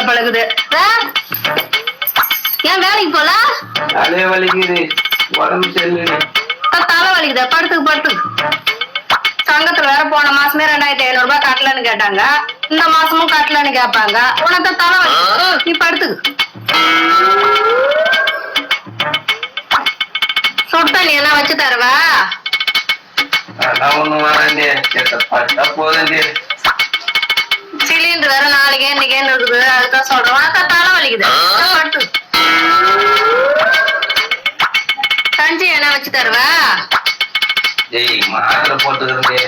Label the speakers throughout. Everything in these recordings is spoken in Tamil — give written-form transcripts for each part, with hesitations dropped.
Speaker 1: பழகுது. ஏன் வேலைக்கு போல?
Speaker 2: தலைய வலிக்குது, உடம்பு சரியில்லை.
Speaker 1: தலை வலிக்குது, படுத்துக்கு. சங்கத்துல வேற போன மாசமே 2500 ரூபாய் கட்டலன்னு கேட்டாங்க. இந்த மாசமும் கட்டலன்னு கேட்பாங்க. உனக்கு தலை வலிக்குது, நீ படுத்துக்கு. சுடு தண்ணி என்ன வச்சு தருவா?
Speaker 2: ஒண்ணு வரேன், போதே.
Speaker 1: சிலிண்டர் வேற நாளைக்கு இன்னைக்கேன்னு இருக்குது. அதுதான் சொல்றேன். உனக்கு தலை வலிக்குது, படுத்து. கஞ்சி என்ன வச்சு தருவா?
Speaker 2: மாத்திரை போட்டுக்கிறதே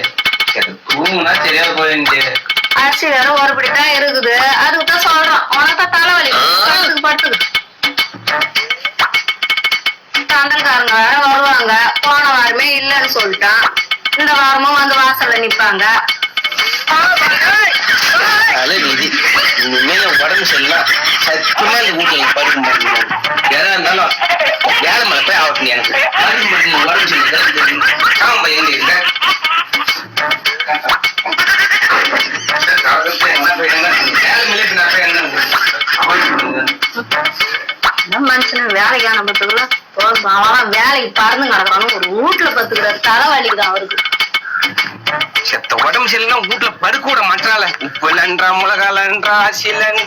Speaker 2: தூங்குனா சரியா போயிருந்து.
Speaker 1: அரிசி வேற ஒரு பிடிதான் இருக்குது. அதுக்குதான் சொல்றோம். உனக்கு தலை வலிக்குது, படுத்து. சண்டல்காரங்க வேற வருவாங்க. போன வாரமே இல்லன்னு சொல்லிட்டான். இந்த வாரமும் வந்து வாசல்ல நிப்பாங்க.
Speaker 2: இனிமே உடம்பு சரியில்லாம் சத்தியமா இந்த வீட்டுல படுக்க மாட்டேங்க. எதா இருந்தாலும் வேலை மேல போய் ஆகட்டும். எனக்கு உடம்பு சரியில்லை. ஆமா எங்க இருக்க
Speaker 1: மனுஷன வேலைக்கான பத்துக்குள்ள அவன் வேலைக்கு பறந்து கிடக்குறான்னு ஒரு வீட்டுல பத்துக்கிற தலை வலிக்குதான் அவருக்கு.
Speaker 2: செத்த உடம்பு சரியில்லைன்னா வீட்டுல படுக்க விட மாட்டால. உப்பு நன்றா, மிளகா நன்றா, அரிசி